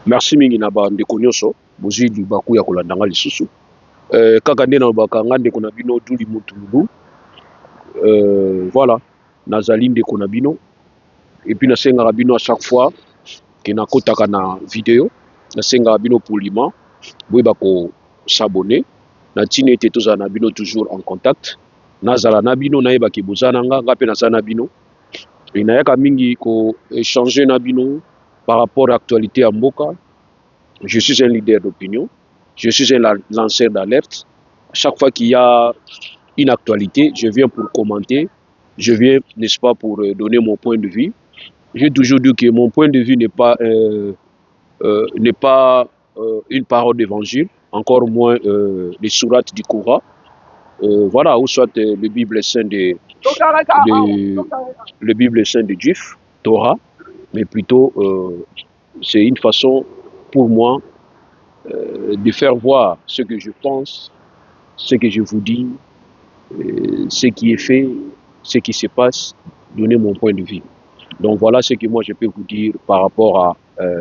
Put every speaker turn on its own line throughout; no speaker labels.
Merci mingi na ba ndeko nyonso bozwi baku ya kolanda nga lisusu kaka nde na lobaka nga ndeko na bino Duli Mutululu voilà nazali ndeko na bino et puis nasengaka bino à chaque fois ke nakotaka na video nasengaka bino poliment boyeba ko s'abonner na ntina ete tozala na bino toujours en contact nazala na bino nayebaki boza na nga mpe naza na bino e nayaka mingi ko échanger na bino par rapport à l'actualité ya mboka. Je suis un leader d'opinion, je suis un lanceur d'alerte. Chaque fois qu'il y a une actualité, je viens pour commenter, je viens, n'est-ce pas, pour donner mon point de vue. J'ai toujours dit que mon point de vue n'est pas, une parole d'évangile, encore moins les sourates du Coran. Voilà, ou soit le Bible saint de Juif, Torah, mais plutôt c'est une façon pour moi de faire voir ce que je pense, ce que je vous dis, ce qui est fait, ce qui se passe, donner mon point de vue. Donc voilà ce que moi je peux vous dire par rapport à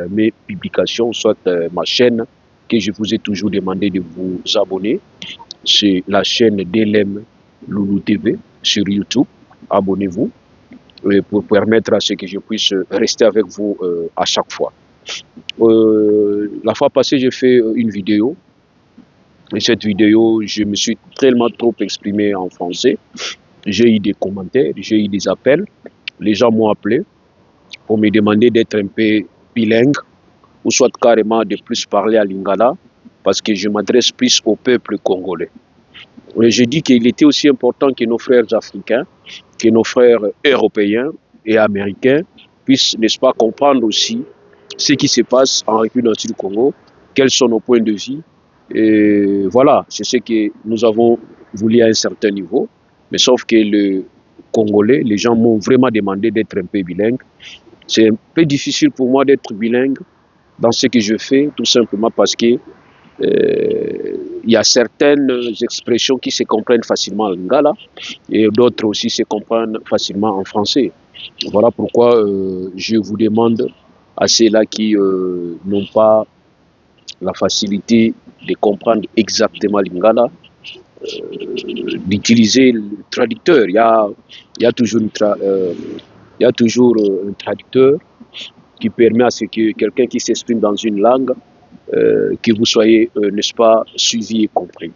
mes publications, soit ma chaîne, que je vous ai toujours demandé de vous abonner. C'est la chaîne DLM Loulou TV sur YouTube. Abonnez-vous pour permettre à ce que je puisse rester avec vous à chaque fois. La fois passée, j'ai fait une vidéo. Et cette vidéo, je me suis tellement trop exprimé en français. J'ai eu des commentaires, j'ai eu des appels. Les gens m'ont appelé pour me demander d'être un peu bilingue ou soit carrément de plus parler à lingala parce que je m'adresse plus au peuple congolais. Et j'ai dit qu'il était aussi important que nos frères africains, que nos frères européens et américains puissent, n'est-ce pas, comprendre aussi ce qui se passe en République du Congo, quels sont nos points de vue. Et voilà, c'est ce que nous avons voulu à un certain niveau. Mais sauf que le Congolais, les gens m'ont vraiment demandé d'être un peu bilingue. C'est un peu difficile pour moi d'être bilingue dans ce que je fais, tout simplement parce que il y a certaines expressions qui se comprennent facilement en lingala et d'autres aussi se comprennent facilement en français. Voilà pourquoi je vous demande à ceux-là qui n'ont pas la facilité de comprendre exactement lingala d'utiliser le traducteur. Il y a toujours un traducteur qui permet à ce que quelqu'un qui s'exprime dans une langue, que vous soyez, n'est-ce pas, suivi et compris.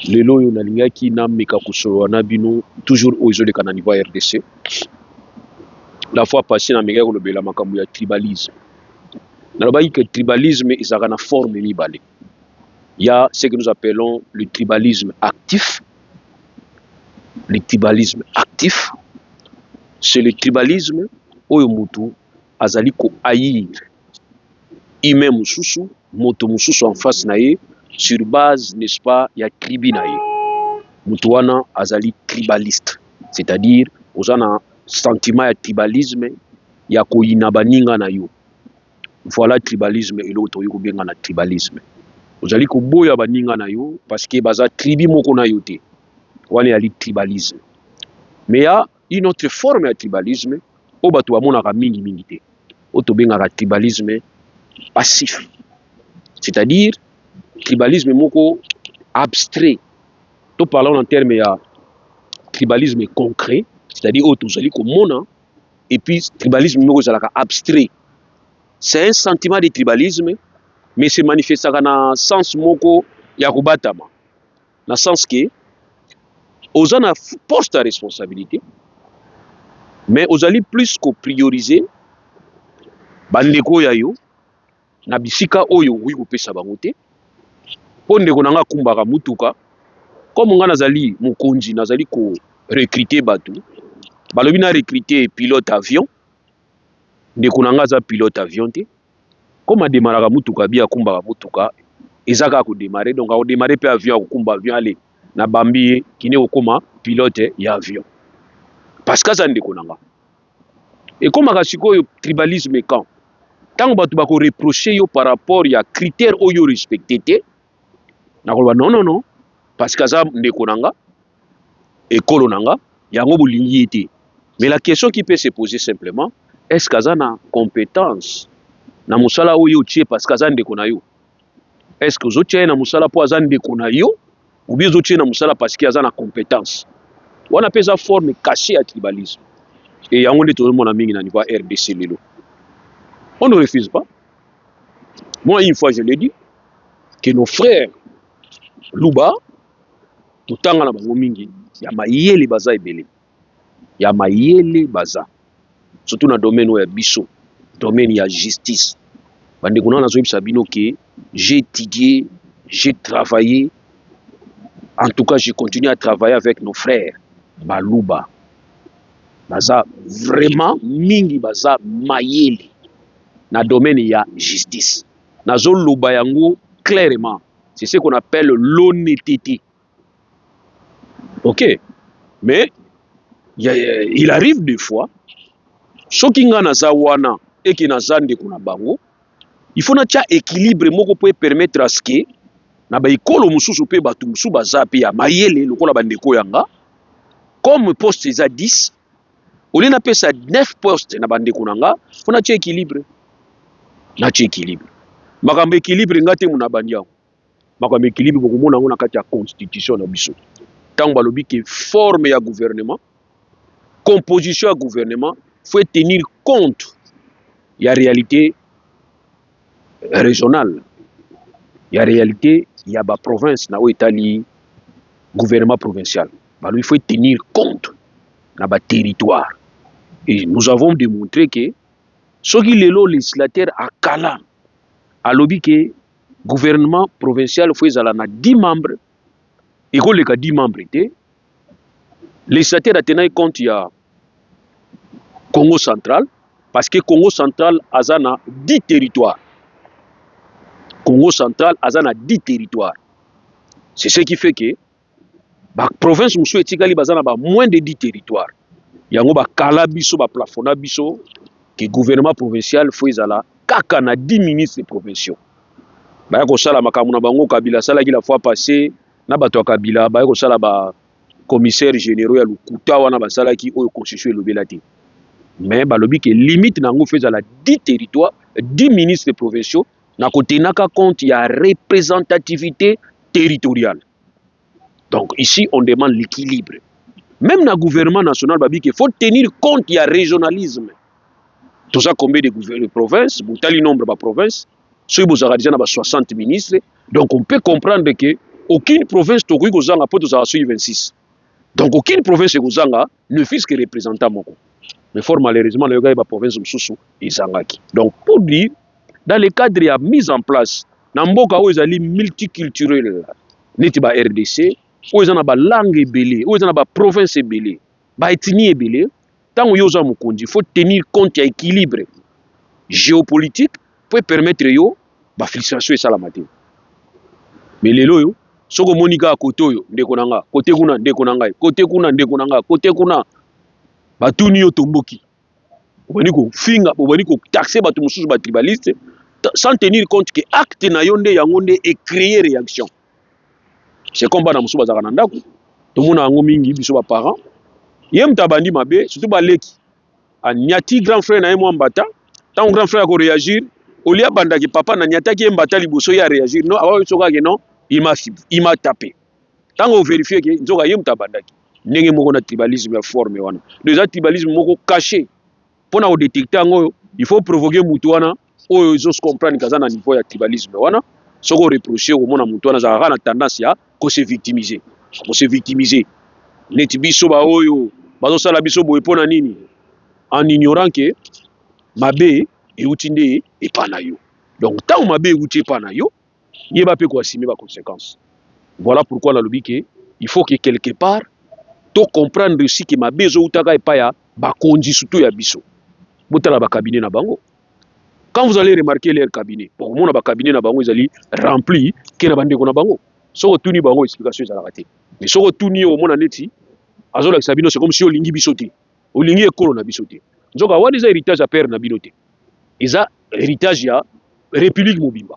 Lelo yo nalingaki na meka kusoro na bino toujours aux yeux de niveau RDC. La fois passée na meka kolobela makambo ya tribalisme. Nalobaki que tribalisme ezaka na forme mibale. Il y a ce que nous appelons le tribalisme actif. Le tribalisme actif, c'est le tribalisme oyo mutu azali ko haïr humain mususu, moto mususu en face na ye sur base, n'est-ce pas, ya tribu na ye. Mutu wana azali tribaliste, c'est-à-dire ozana sentiment ya tribalisme ya koyina baninga na yo. Voilà tribalisme et l'autre yo benga na tribalisme. Ozali ko boya baninga na yo parce que baza tribu moko na yo te. Wana yali tribalisme. Mais il y a une autre forme de tribalisme au bato bamonaka mingi mingi te. O to bengaka tribalisme passif. C'est-à-dire tribalisme moko abstrait. To parlons en termes de tribalisme concret, c'est-à-dire au to zali ko mona et puis tribalisme moko zalaka abstrait. C'est un sentiment de tribalisme mais se manifeste dans sens moko ya kobatama. Dans sens que aux na poste à responsabilité mais aux allez plus que prioriser bandeko ya yo na bisika oyo wi kopesa bango te po ndeko nanga kumbaka mutuka comme nga nazali mokonzi nazali ko recruter bato balobi na recruter pilote avion ndeko nanga za pilote avion te comme a démarraka mutuka bia kumbaka mutuka ezaka ko démarrer donc a démarrer pe avion kumba avion aller na bambi kine okoma pilote ya avion parce que ça ndeko nanga et comme akasikoyo tribalisme quand tant que tu vas reprocher yo par rapport à critères oyo respecté te nakoloba non parce que ça ndeko nanga ekolo nanga yango bolingi te mais la question qui peut se poser simplement est-ce que ça na compétence na musala oyo tie parce que aza ndeko na yo. Est-ce que ozotia na musala po aza ndeko na yo ou bien ozotia na musala parce que aza na compétence? Wana pe eza forme cachée ya tribalisme. Et yango nde tozomona mingi na niveau RDC lelo. On ne refuse pas. Moi, une fois, je l'ai dit, que nos frères Luba, totanga na bango mingi, ya mayele baza ebele. Ya mayele baza. Surtout na domaine ya biso, domaine ya justice. Bande kuna na zoyebisa bino que j'ai étudié, j'ai travaillé. En tout cas, j'ai continué à travailler avec nos frères Baluba. Baza vraiment mingi baza mayele na domaine ya justice. Nazo loba yango clairement. C'est ce qu'on appelle l'honnêteté. Ok. Mais il arrive des fois, soki nga naza wana et que naza ndeko na bango, il faut na tia équilibre moko pour permettre à ce que na ba ikolo mususu pe batu musu baza pe ya mayele lokola bandeko yanga, comme poste eza 10, oli na pesa 9 postes na bandeko nanga, faut na tia équilibre. Na tia équilibre. Makambo équilibre ngate muna bandiango. Makambo équilibre bokomona ngo na kati ya constitution na biso. Tant balobi que forme ya gouvernement, composition ya gouvernement, faut tenir compte ya réalité régionale. Ya réalité ya ba province na o etali gouvernement provincial. Balobi il faut tenir compte na ba territoire. Et nous avons démontré que soki lelo législateur akala alobi que gouvernement provincial faut ezala na 10 membres et ko leka 10 membres té législateur atena compte ya Congo central parce que Congo central azana 10 territoires. Congo central azana 10 territoires. C'est ce qui fait que ba province musu etikali bazana ba moins de 10 territoires. Yango ba kala biso ba plafona biso que gouvernement provincial faut ezala kaka na 10 ministres provinciaux. Ba ko sala makambo na bango Kabila sala ki la fois passée na bato Kabila ba ko sala ba commissaire généraux ya Lukuta wana ba sala ki oyo constitution lobela te. Mais balobi que limite nango fait ezala 10 territoires, 10 ministres provinciaux na côté naka compte ya représentativité territoriale. Donc ici on demande l'équilibre. Même dans le gouvernement national babi qu'il faut tenir compte ya régionalisme. Tout ça combien de provinces, boutali nombre de provinces. Si vous avez 60 ministres, donc on peut comprendre que aucune province tokoki kozanga po tozala 26. Donc aucune province kozanga ne fût que représentant moko. Mais fort malheureusement le gars ba province mususu ezangaki. Donc pour dire dans le cadre ya mise en place na mboka oyo ezali multiculturel neti ba RDC oyo ezana ba langue ebele, oyo ezana ba province ebele, ba ethnie ebele, tant yo za mukonzi faut tenir compte ya équilibre géopolitique pour permettre yo ba fixation et salamate. Mais lelo yo soko monika kote oyo ndeko nanga, kote kuna ndeko nanga, kote kuna ndeko nanga, kote kuna batuni yo tomboki. Obani ko finga, obani ko taxer batu mususu ba tribaliste sans tenir compte que acte na yonde yango nde et créer réaction. C'est comme bana mususu bazaka na ndako. To mona yango mingi biso ba parents. Yem tabandi mabe, surtout ba leki. Anyati grand frère na yemo mbata, tant grand frère ko réagir, olia banda ki papa na nyata ki mbata liboso ya réagir. Non, awa soka ke non, il m'a tapé. Tant on vérifie que nzoka yem tabandaki. Ndenge moko na tribalisme ya forme wana. Déjà tribalisme moko caché. Pour na détecter ngo, il faut provoquer mutu wana oyo ils osent comprendre kaza na niveau ya tribalisme wana. Soko reprocher au mona mutu wana za na tendance ya ko se victimiser. Ko se victimiser. Neti biso ba oyo bazo sala biso boye pona nini? En ignorant que mabe euti nde epana yo. Donc tant mabe euti epana yo, yeba pe ko assumer ba conséquences. Voilà pourquoi la lobby que il faut que quelque part to comprendre aussi que mabe zo utaka epaya ba konji surtout ya biso. Botala ba cabinet na bango. Quand vous allez remarquer leur cabinet, pour mon ba cabinet na bango ils allient rempli ke na bande ko na bango. Soko tuni bango explication za raté. Mais soko tuni au mona neti azola sabino c'est comme si olingi bisoté. Olingi ekolo na bisoté. Nzoka wa des héritage à père na binoté. Eza héritage ya République Mobimba.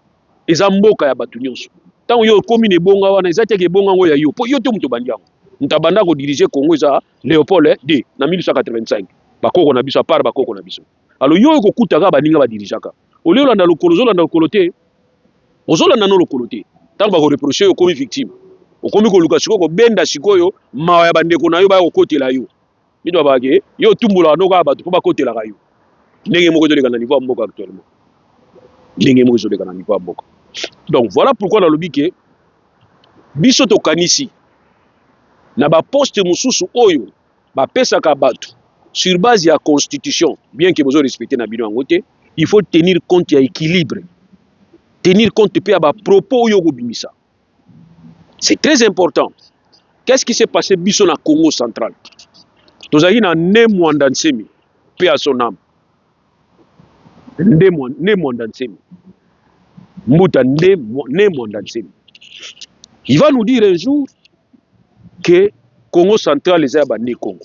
Eza mboka ya batu nyonso. Tant yo commune bonga wana eza teke bonga ngo ya yo. Po yo te muto bandiango. Ntabanda ko diriger Congo eza Léopold D na 1885. Bakoko na biso à part bakoko na biso. Alors yo ko kutaka baninga ba dirigeaka. au lieu de le coloté, ozolanda no lokolo te ntango bakoreproche yo okomi victime okomi koluka sikoyo kobenda sikoyo mawa ya bandeko na yo baya kokotela yo mito babake yo otumbolaka no kaka bato mpo bakotelaka yo ndenge moko ezoleka na niveau ya mboka actuellement ndenge moko ezoleka na niveau ya mboka donc voilà pourquoi nalobi ke biso tokanisi na baposte mosusu oyo bapesaka bato sur base ya constitution bien que bozo respecter na bino yango te il faut tenir compte ya équilibre tenir compte pe ya bapropos oyo kobimisa. C'est très important. Qu'est-ce qui s'est passé biso na Congo central? Tozali na ne Mwanda Nsemi, paix à son âme. Ne Mwanda Nsemi. Mbuta ne Mwanda Nsemi. Il va nous dire un jour que Congo central les a ne Congo.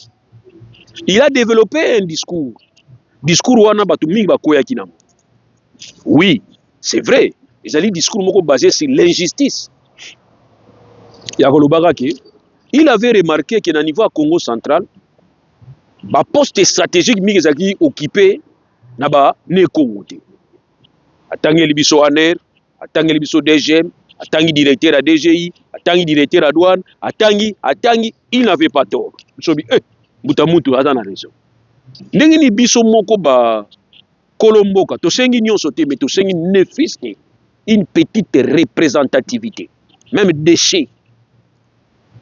Il a développé un discours. Discours wana batu mingi bakoya kinam. Oui, c'est vrai. Ils ont un discours moko basé sur l'injustice. Il avait remarqué que dans le niveau à Congo central, le poste stratégique est occupé dans le Congo. Atangi libiso ANER, atangi libiso DGM, atangi directeur à DGI, atangi directeur à douane, atangi, il n'avait pas tort. Mutamutu a raison. N'engini biso moko ba Kolomboka, to sengi nyonso te, mais to sengi nefiste une petite représentativité, même déchet.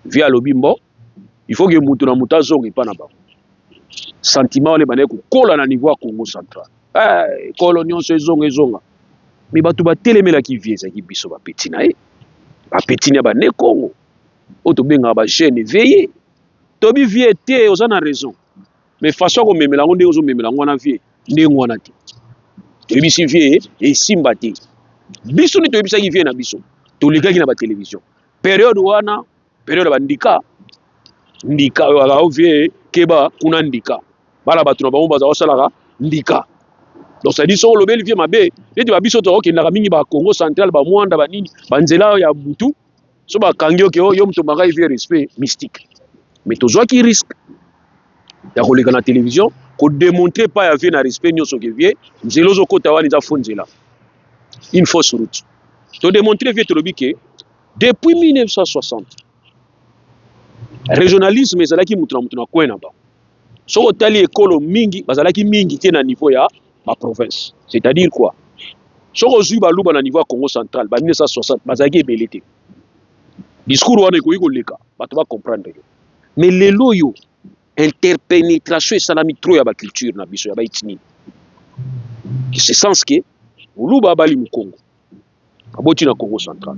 Via Lobimbo, il faut que mutu na muta zongi pa na ba. Sentiment le bané ko kola na niveau Congo central. Colonion se zonga. Mais batu ba telemela ki vieza ki biso ba petit na e. Ba petit na ba ne Congo. Oto benga ba jeune veillé. Tobi vie te ozana raison. Mais façon ko memela ngonde ozo memela ngwana vie ndengo wana te. Tobi si vie e simba te. Biso ni tobi sa ki vie na biso. To ligaki na ba télévision. Période wana période ba ndika wala ovie keba kuna ndika bala batu na bango baza osalaka ndika donc ça dit so lobeli vie mabe neti ba biso to okendaka mingi ba Congo central ba mwanda ba nini ba nzela ya butu so ba kangi oke yo mto maka vie respect mystique mais tozwa ki risque ya koleka na télévision ko démontrer pas ya vie na respect nyoso ke vie nzelo zo kota wani za fonzela une fausse route to démontrer vie to lobike depuis 1960 régionalisme ezalaki mutu na kwena ba so otali ekolo mingi bazalaki mingi te na niveau ya ma province, c'est-à-dire quoi so ozui baluba na niveau ya Congo central ba 1960 bazalaki ebele te discours wana ekoki koleka bato ba comprendre mais lelo yo interpénétration esalami trop ya ba culture na biso ya ba ethnie ce sens que oluba bali mu Congo aboti na Congo central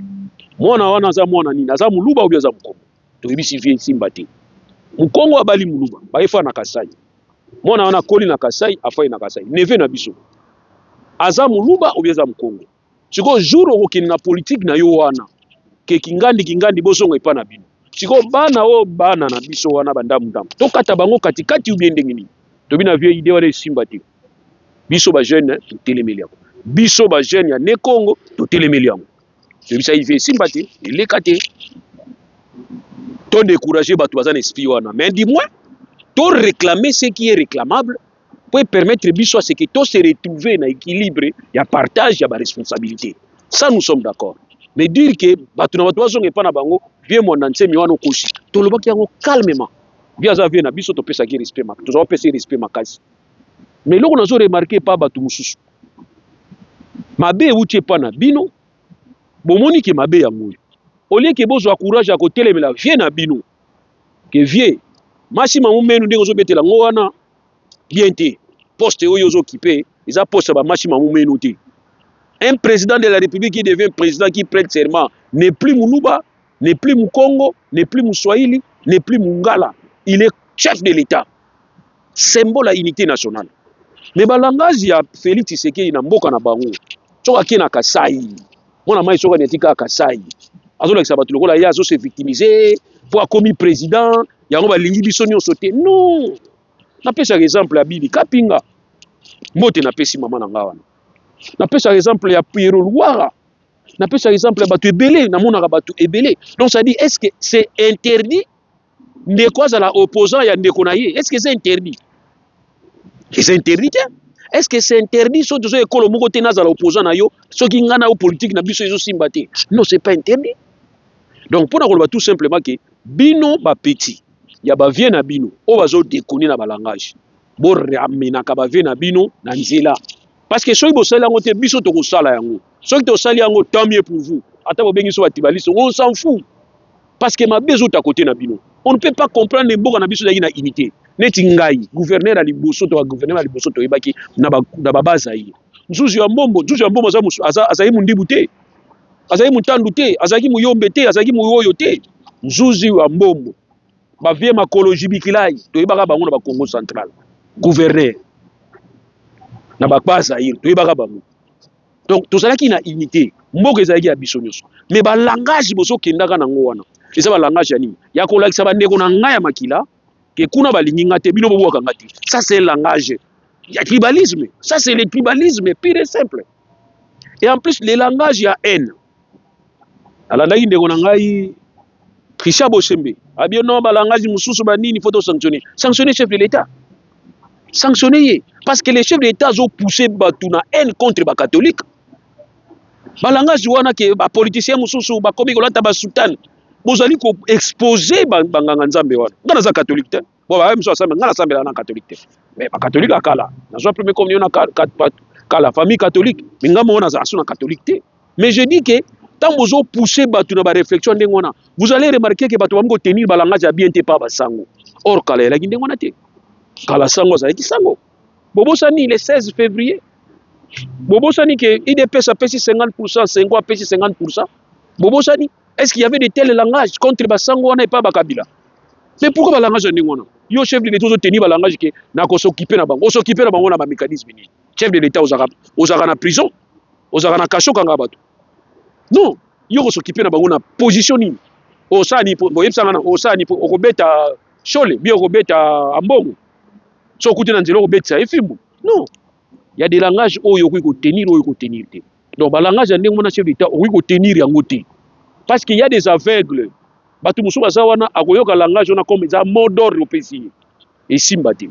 mwana wana za mwana nini aza muluba ou bien aza mukongo toyebisi vie simba te mukongo abali muluba baefa na Kasai mwana wana koli na Kasai afai na Kasai neve na biso aza muluba ou bien aza mukongo siko jour okokende na politique na yo wana ke kingandi bozongo epa na bino siko bana na biso wana bandamu tokata bango katikati ou bien ndenge nini tobina vie idée wana simba te biso ba jeune totelemeli yango biso ba jeune ya ne Congo totelemeli yango tobisa vie simba te elekate to décourager bato bazana esprit wana mais dis-moi to réclamer ce qui est réclamable pour permettre biso à ce que to se retrouver na équilibre ya partage ya ba responsabilité ça nous sommes d'accord mais dire que bato na bato bazonga pa na bango vie Mwanda Nsemi wana okoshi to lobaki yango calmement bien ça vie na biso to pesa ki respect mak to zo pesa respect makasi mais loko nazo remarquer pa bato mususu mabe utie pa na bino bomoni ke mabe yango au lieu que bozo courage à côté la vie na bino que vie maximum mumenu ndenge zo betela ngo wana bien te poste oyo zo occupé ils poste ba maximum mumenu te un président de la République qui devient président qui prête serment n'est plus Muluba n'est plus Mukongo n'est plus Muswahili n'est plus Mungala il est chef de l'État symbole à unité nationale mais balangazi ya Félix Tshisekedi na mboka na bango soka ki na Kasai mona mai soka netika Kasai azolakisa bato lokola ye azo se victimiser po akomi président yango balingi biso nyonso te non napesa exemple ya Bili Kapinga mbote napesi mama na nga wana napesa exemple ya Pierrot Luara napesa exemple ya bato ebele namonaka bato ebele donc ça dit est-ce que c'est interdit ndeko azala opposant ya ndeko na ye est-ce que c'est interdit? C'est interdit te Est-ce que c'est interdit so tozo ekolo moko te nazala opposant na yo soki ngana o politique na biso ezo simba te? Non, c'est pas interdit. Donc pour na tout simplement que bino ba petit ya ba vie na bino o bazo déconner na ba langage. Bo ramena ka ba vie na bino na nzela. Parce que soki bo sala yango te biso to ko sala yango. Soki to sali yango tant mieux pour vous. Ata bo bengi so batibaliste on s'en fout. Parce que ma bezo ta côté na bino. On ne peut pas comprendre les boka na biso na unité. Neti ngai gouverneur ali boso to gouverneur ali boso to yebaki na ba baza yi. Nzuzu ya mbombo azayi mundibu te. Azayi mutandu te, azaki muyombe te, azaki muyoyo te. Nzuzu ya mbombo. Ba vie makoloji bikilai to yebaka bango na ba Congo central. Gouverneur na ba baza yi to yebaka bango. Donc to zalaki na unité. Mboka ezalaki ya biso nyonso. Mais ba langage boso kendaka nango wana. Eza ba langage ya nini? Ya kolakisa ba ndeko na ngai ya makila que kuna balinginga te bino bobo kangati. Ça c'est le langage. Il y a tribalisme. Ça c'est le tribalisme pur et simple. Et en plus le langage ya haine. Alandaki ndeko na ngai Trisha Bosembe. Abio non ba langage mususu ba nini faut sanctionner. Sanctionner chef de l'État. Sanctionner parce que les chefs de l'État ont poussé batuna haine contre ba catholique. Ba langage wana ke ba politicien mususu ba komi kolata ba sultan. Bozali ko exposer banganga nzambe wana ngana za catholique te bo ba mso asambe ngana sambe na catholique te mais ba catholique akala na zo premier communion na kala famille catholique minga mona za asuna catholique te. Mais je dis que tant bozo pousser batu na ba réflexion ndengona vous allez remarquer que batu bango tenir ba langage bien te pa ba sango or kala la ndengona te kala sango za sango bobo sani le 16 février bobo sani que IDPS a pesi 50% Sengo a pesi 50% bobo sani. Est-ce qu'il y avait de tels langages contre Basango et pas Bakabila? Mais pourquoi le langage de Ningona? Yo chef de l'État tenir le langage qui n'a qu'à s'occuper na bango. On s'occuper na bango na ba mécanisme ni. Chef de l'État aux na prison, aux na kacho kanga bato. Non, yo s'occuper na bango na position ni. Osani po yebsa na osani po okobeta chole, bi okobeta ambongo. So kuti na nzelo okobeta efimbu. Non. Il y a des langages où yo ko tenir te. Donc ba langage de Ningona chef d'État o ko tenir yango te. Parce qu'il y a des aveugles. Batu musu bazawana akoyoka langage on a comme ça mot d'ordre au pays. Et simbati.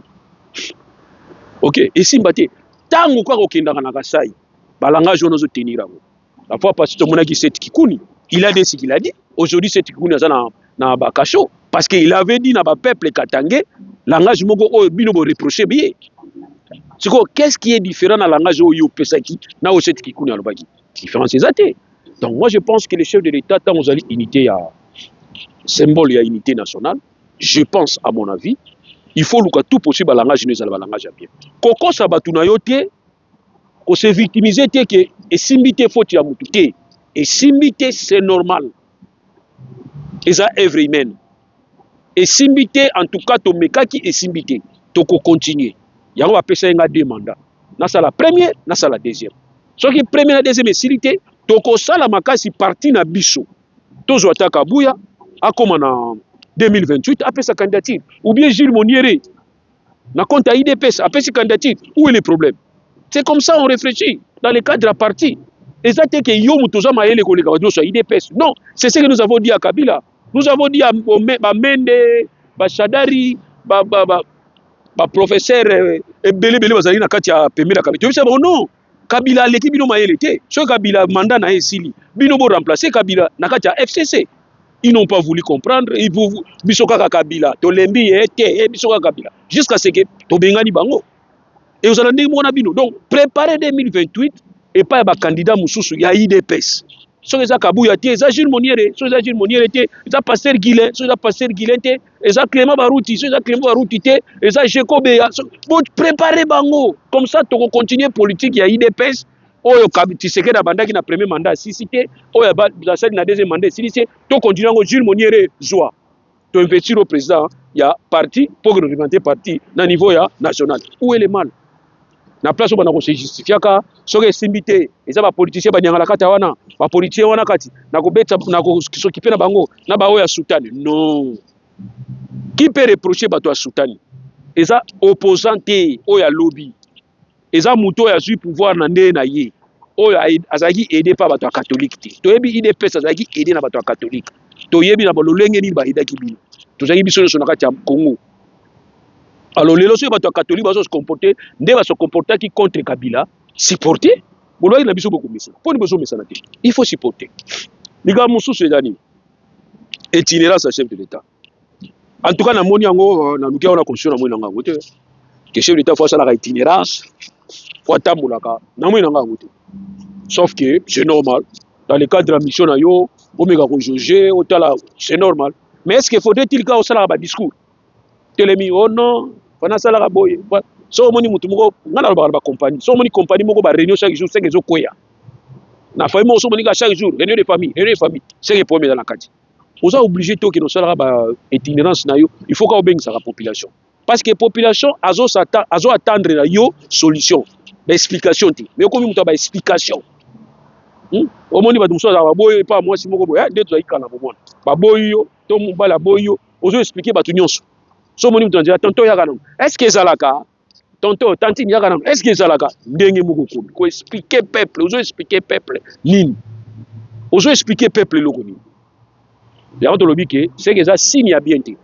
OK, et simbati. Tango kwa kokenda kana kasai. Ba langage on zo tenir yango. La fois passée to mona ki set kikuni, il a dit ce qu'il a dit. Aujourd'hui set kikuni aza na ba kacho parce qu'il avait dit na ba peuple katangé langage moko o bino bo reprocher bien. C'est quoi qu'est-ce qui est différent dans langage o yo pesaki na o set kikuni alobaki. Différence exacte. Donc moi je pense que les chefs de l'État, tant vous allez unité à symbole et à unité nationale, je pense à mon avis, il faut que tout possible à langage nous à langage bien. Koko sabatuna yote, ko se victimiser te que et simbité faut ya mututé et simbité c'est normal. Et ça œuvre humaine. Et simbité en tout cas to mekaki et simbité to ko continuer. Ya va pesa nga deux mandats. Na ça la première, na ça la deuxième. Ce qui première et deuxième est toko sala makasi parti na biso tozo ataka buya akoma na 2028 après sa candidature ou bien Gilles Moniere na compte à IDPS après sa candidature où est le problème? C'est comme ça on réfléchit dans le cadre de la partie exactement que yo mutoza maele ko le kadro sur IDPS. Non, c'est ce que nous avons dit à Kabila, nous avons dit à Mende ba Shadari ba professeur ebele bazali na kati ya pemela Kabila tu sais non Kabila l'équipe bino maele te. Ce Kabila mandat na esili. Bino bo remplacer Kabila na kati ya FCC. Ils n'ont pas voulu comprendre. Ils vous bisoka Kabila. To lembi te bisoka Kabila. Jusqu'à ce que to bengani bango. Et vous allez mona bino. Donc préparez 2028 et pas ba candidat mususu ya IDPS. So eza Kabuya te, eza Gilles Moniere, so eza Gilles Moniere te, eza Pasteur Guilin, so eza Pasteur Guilin te, eza Clément Barouti, so eza Clément Barouti te, eza Jacob Eya. Bon préparez bango. Comme ça to continuer politique ya IDPS. Oyo Tshisekedi bandaki na premier mandat sisité, oyo basali na deuxième mandat sisité, to continuer ngo Gilles Moniere zoa. To investir au président ya parti pour représenter parti na niveau ya national. Où est le mal? Na place où on se justifiaka soki esimbité eza ba politicien ba nyangala kata wana ba politicien wana kati na ko beta na ko s'occuper na bango na ba oya sultani. Non, qui peut reprocher bato ya sultani eza opposante oya lobby eza muto ya su pouvoir na nde na ye oyo azaki aider pa bato ya catholique te to yebi IDPS azaki aider na bato ya catholique to yebi na bololenge ni ba idaki bino to zaki biso so na kati ya Congo Alors les lois bato catholique bazo se comporter ndé va se comporter qui contre Kabila supporter bolwa na biso beaucoup misa pour besoin misa na te il faut supporter les gars musu c'est dani itinérance chef de l'état en tout cas na moni yango na lukia on a constitution na moni nanga ngote que chef de l'état faut ça la itinérance faut tambulaka na moni nanga ngote sauf que c'est normal dans le cadre de la mission na yo omega ko juger otala c'est normal mais est-ce qu'il faudrait-il ka osala ba discours telemi oh non fana sala ka boye so moni mutu moko ngana ba compagnie so moni compagnie moko ba réunion chaque jour c'est que zo koya na famille mo so moni ka chaque jour réunion de famille c'est que premier dans la kati oza obligé to que no sala ba itinérance na yo il faut ka obengisa la population parce que population azo attendre na yo solution ba explication ti mais comme mutu ba explication au moni ba muso za ba boye pa moi si moko boye ndeto za ikala bo mona ba boye yo to mubala boye yo ozo expliquer ba nyonso so moni mutu ndia tonto ya kana est-ce que zalaka tonto tantine ya kana est-ce que zalaka ndenge moko ko expliquer peuple ozo expliquer peuple nini ozo expliquer peuple loko nini ya to lobi ke c'est que ça signe ya bien te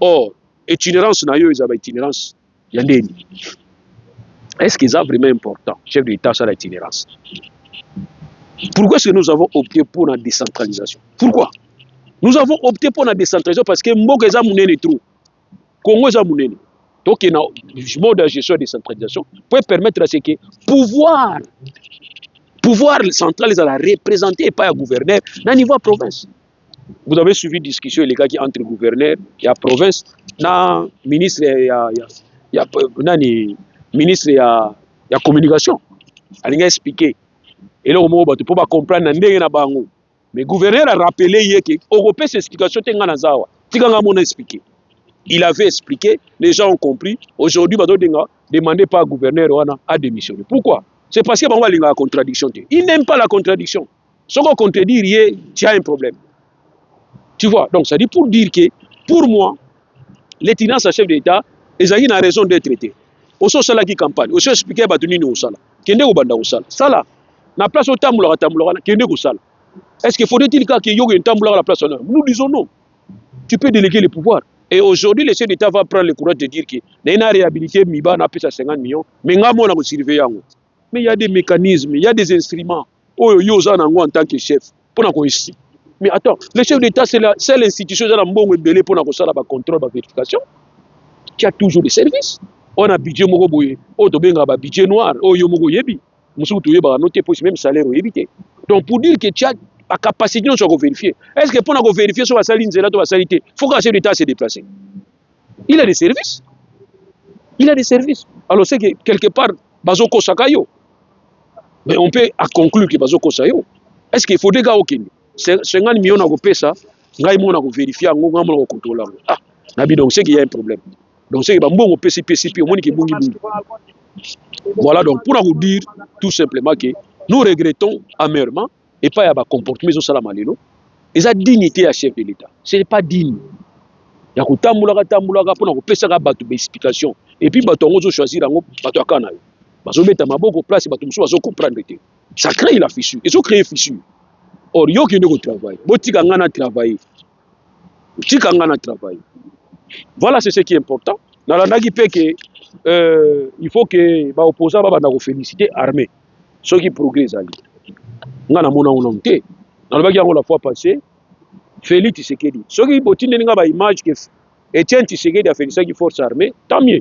or itinérance na yo ezaba itinérance ya ndeni est-ce que ça vraiment important chef de l'état ça la itinérance. Pourquoi est-ce que nous avons opté pour la décentralisation? Pourquoi? Nous avons opté pour la décentralisation parce que Mboka eza munene trop. Congo eza munene. Donc il y a un mode de gestion de décentralisation pour permettre à ce que pouvoir central les la représenter et pas un gouverneur à niveau de province. Vous avez suivi la discussion les gars qui entre gouverneur et province, na ministre ministre ya communication. Il a expliqué. Et là, on va comprendre que mais le gouverneur a rappelé que l'Europe cette explication expliqué. Il avait expliqué, les gens ont compris. Aujourd'hui, demandez pas au gouverneur à démissionner. Pourquoi? C'est parce qu'il y a une contradiction. Il n'aime pas la contradiction. Si on contredit, il y a un problème. Tu vois, donc ça dit pour dire que, pour moi, les finances à chef d'État, ils ont une raison d'être traités. Aussi, ça qui campagne. Aussi, expliquer à Batunini au Sala. Kende au Banda au Sala. Sala. La place au Tamboula, Kende au Sala. Est-ce qu'il faudrait-il qu'il y ait un Tamboula à la place? Nous disons non. Tu peux déléguer les pouvoirs. Et aujourd'hui, le chef d'État va prendre le courage de dire qu'il y a une réhabilité, Miba n'a plus à 50 millions, mais il y a mais il y a des mécanismes, il y a des instruments. Oh, il y a en tant que chef. Mais attends, le chef d'État, c'est l'institution pour le contrôle, la vérification. Tu as toujours des services. On a budget moko boye, on a budget noir, on a yebi. Musu tu yeba noter pour même salaire éviter. Donc pour dire que tu as la capacité de vérifier. Est-ce que pour vérifier sur la saline zéla de la salité, faut que le chef d'État se déplace. Il a des services. Il a des services. Alors c'est que quelque part bazoko sakayo. Mais on peut conclure que bazoko sayo. Est-ce qu'il faut des gars aucun 50 millions à payer ça, ngai mona ko vérifier ngo ngamo ko contrôler. Ah, nabi donc c'est qu'il y a un problème. Donc c'est que bon PCP au moins qui bungi bungi. Voilà donc pour vous dire tout simplement que nous regrettons amèrement et pas y a ba comportement zo sala malelo. Et sa dignité à chef de l'État. Ce n'est pas digne. Ya ko tambulaka pour ko pesa ka batu explication et puis batu ngo zo choisir ngo batu akana. Bazo mettre maboko place batu muso bazo comprendre te. Ça crée la fissure. Ils ont créé fissure. Or, yo qui ne travaille. Voilà, c'est ce qui est important. Dans la il faut que les opposants féliciter l'armée. Ceux qui progressent. Dans la fois passée, Félix Tshisekedi. Ceux qui ont une image que Etienne Tshisekedi a félicité les forces armées, tant mieux.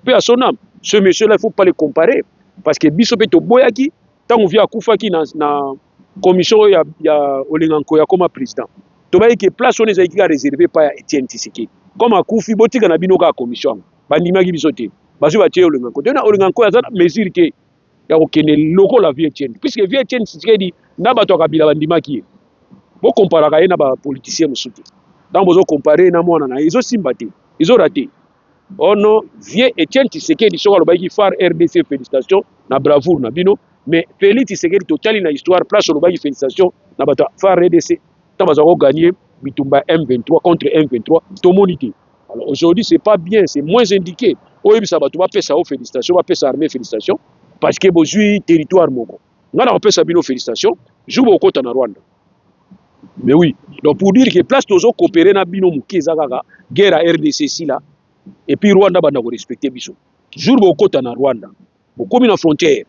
Peu à son âme. Ce monsieur-là, il ne faut pas le comparer. Parce que Bissopé Boyaki, tant qu'on vient à Koufaki dans commission ya Olenganko ya comme président. Tobaye que place on est réservé par Etienne Tshisekedi. Comme à Koufi botika na bino ka commission. Bandimaki bisote. Bazu ba tie Olenganko. Dona Olenganko ya mesure te ya okene loko la vie Etienne. Puisque vie Etienne Tshisekedi na bato kabila bandimaki. Bo comparaka na ba politicien musuti. Donc bozo comparer na mwana na izo simbate. Izo raté. Oh non, vie Etienne Tshisekedi soko lo bayiki phare RDC félicitations na bravoure na bino. Mais Félix Tshisekedi total une histoire place au Lobaï félicitations na bata phare RDC tant bazako gagner Bitumba M23 contre M23 tomonité. Alors aujourd'hui c'est pas bien, c'est moins indiqué. Oyebi ça batu ba pesa o félicitations, ba pesa armée félicitations parce que bozui territoire moko. Ngana ba pesa bino félicitations, jubo kota na Rwanda. Mais oui, donc pour dire que place tozo coopérer na bino muke zakaka guerre à RDC si là, et puis Rwanda banda ko respecter biso jour bokota na Rwanda bokomi na frontière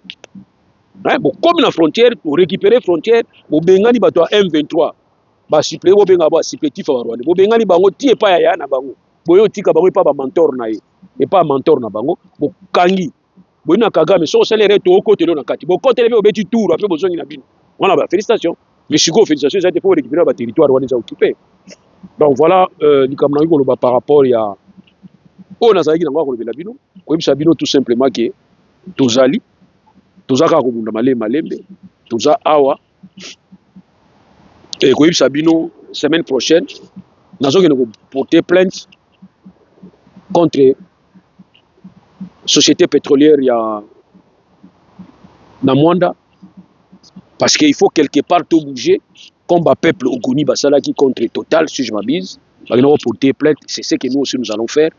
hein bokomi na frontière pour récupérer frontière bobengani bato ya M23 ba suppléer bobenga ba supplétif wa Rwanda bobengani bango tie pa ya na bango boyo tika bango pa ba mentor na ye et pas mentor na bango bokangi boyina Kagame so salaire to okotelo na kati bokotele be obeti tour après bozongi na bino voilà ba félicitations mais siko félicitations ça été pour récupérer ba territoire Rwanda occupé donc voilà likamna ngolo ba par rapport ya on a zaki na ngwa ko lebela bino ko yebisa bino tout simplement que tozali tozaka ko bunda malembe toza awa et ko yebisa bino semaine prochaine nazoki na ko porter plainte contre société pétrolière ya Namwanda parce qu'il faut quelque part tout bouger comme le peuple Ogoni Basalaki contre Total si je m'abuse pour porter plainte c'est ce que nous aussi nous allons faire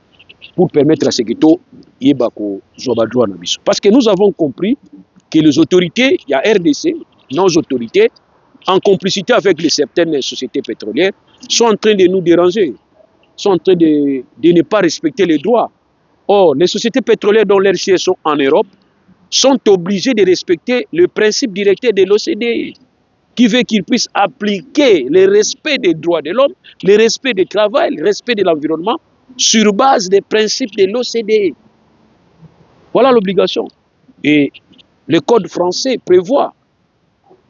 pour permettre à ce que tout yebako zobadroit na biso parce que nous avons compris que les autorités il y a RDC nos autorités en complicité avec les certaines sociétés pétrolières sont en train de nous déranger sont en train de ne pas respecter les droits. Or, les sociétés pétrolières dont leurs sièges sont en Europe sont obligées de respecter le principe directeur de l'OCDE qui veut qu'ils puissent appliquer le respect des droits de l'homme, le respect du travail, le respect de l'environnement sur base des principes de l'OCDE. Voilà l'obligation. Et le code français prévoit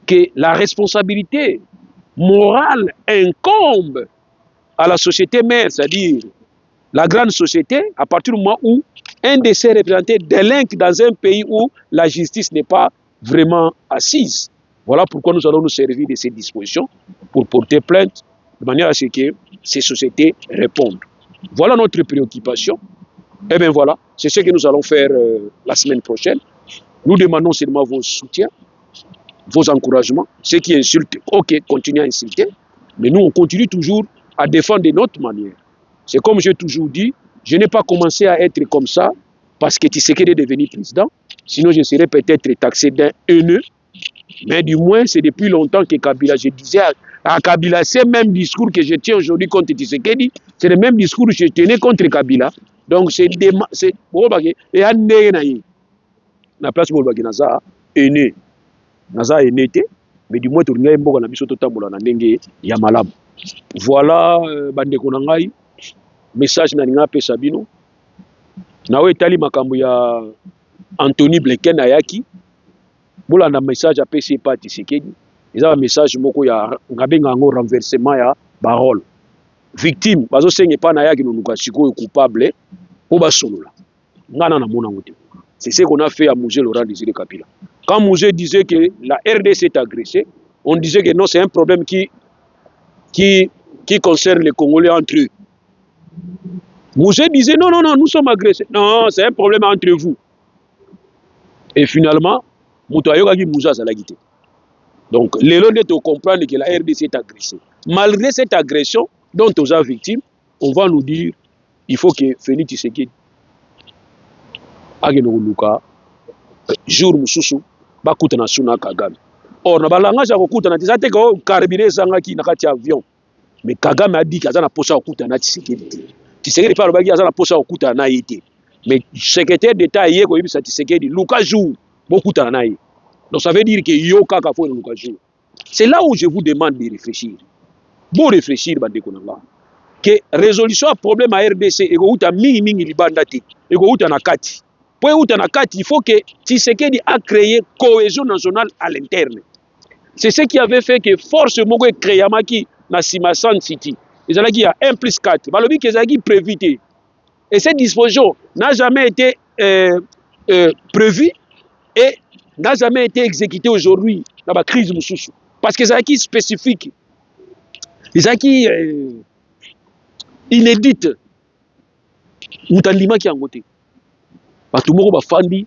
que la responsabilité morale incombe à la société mère, c'est-à-dire la grande société, à partir du moment où un de ses représentants délinque dans un pays où la justice n'est pas vraiment assise. Voilà pourquoi nous allons nous servir de ces dispositions pour porter plainte de manière à ce que ces sociétés répondent. Voilà notre préoccupation. Et bien voilà, c'est ce que nous allons faire la semaine prochaine. Nous demandons seulement vos soutiens, vos encouragements. Ceux qui insultent, ok, continuez à insulter, mais nous on continue toujours à défendre de notre manière. C'est comme j'ai toujours dit, je n'ai pas commencé à être comme ça parce que Tshisekedi est devenu président. Sinon, je serais peut-être taxé d'un haineux. Mais du moins, c'est depuis longtemps que Kabila, je disais à Kabila, c'est le même discours que je tiens aujourd'hui contre Tshisekedi, c'est le même discours que je tenais contre Kabila. Donc, c'est et la place où on a haineux. Naza haineux, mais du moins, on a un bon Yamalam. Voilà, bande konangai. Message na ninga pesa bino nawe etali makambo ya Anthony Blinken ayaki bola na message apesi pa Tshisekedi eza message moko ya ngabenga ngo renversement ya parole victime bazo senge pa na yaki nonuka sikoyo coupable po basolola ngana na mona ngote c'est ce qu'on a fait à Mouzé Laurent Désiré Kabila quand Mouzé disait que la RDC est agressée on disait que non c'est un problème qui concerne les Congolais entre eux. Mouzé disait non, nous sommes agressés. Non, c'est un problème entre vous. Et finalement, Moutayoga Mouza Zalagité. Donc, les gens doivent comprendre que la RDC est agressée. Malgré cette agression dont on est victime, on va nous dire il faut que Félix Tshisekedi Ageno Luka jour Mususu Bakuta na Suna Kagame. Or, na balanga ja kokuta na tizate ko carburé zangaki na kati avion. Mais Kagame a dit qu'il y a un poste à Okuta na Tshisekedi. Tshisekedi parle qu'il y a un poste à Okuta na été. Mais secrétaire d'État hier ko yebisa Tshisekedi Luka jour beaucoup na ye. Donc ça veut dire que yo kaka fo Luka jour. C'est là où je vous demande de réfléchir. Bon réfléchir bande konanga. Que résolution à problème à RDC et ko uta mingi libanda te. Et ko uta na kati. Pour uta na kati, il faut que Tshisekedi a créé cohésion nationale à l'interne. C'est ce qui avait fait que force moko créamaki na Simasan City. Ils ont dit qu'il y a 1 plus 4. Balobi qu'ils ont prévité. Et cette disposition n'a jamais été prévue et n'a jamais été exécutée aujourd'hui dans la crise Moussoussou. Parce que c'est qui spécifique. Les acquis inédites. Moutandima qui a ngoté. Batumoko ba fandi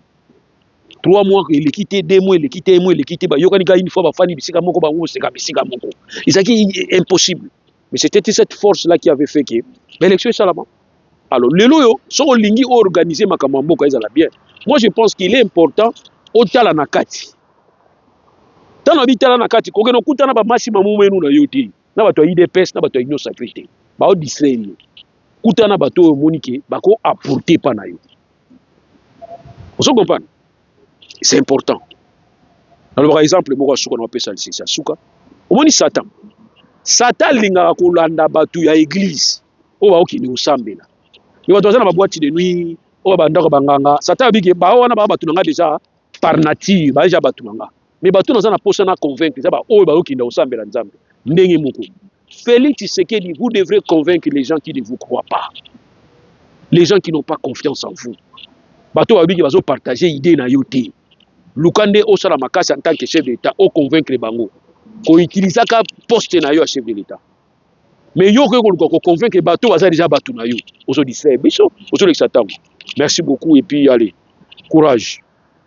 3 mois il est quitté 2 mois il est quitté 1 mois il est quitté ba yokanika une fois ba fandi bisika moko ba ngo seka bisika moko. Les acquis impossible. Mais c'était cette force là qui avait fait que l'élection est salama. Alors les loyo sont lingi organiser makamambo ka ezala bien. Moi je pense qu'il est important otala na kati. Tana bitala na kati kokeno kutana ba maximum mumenu na yoti. Na bato IDPS na bato Union Sacrée. Ba o distraire. okutana bato oyo omoni ke bako apporter pa na yo. Vous comprenez? C'est important. Alors par exemple moko asuka na opesa lisisi asuka omoni Satan. Satan lingaka kolanda bato ya église oyo baokende kosambela. Mais bato baza na baboîte de nuit oyo bandako banganga Satan abiki bao wana ba bato nanga déjà par nature ba déjà bato nanga. Mais bato naza na posa na convaincre ça ba oyo baokende kosambela nzambe ndenge moko. Félix Tshisekedi, vous devrez convaincre les gens qui ne vous croient pas. Les gens qui n'ont pas confiance en vous. Bato abiki bazo partager idée na yo te. Lukande osala makasi en tant que chef d'État o convaincre bango. Ko utiliser ka poste na yo chef de l'État. Mais yo ko convaincre bato baza déjà bato na yo. Ozo distraire biso, ozo l'exatant. Merci beaucoup et puis allez, courage.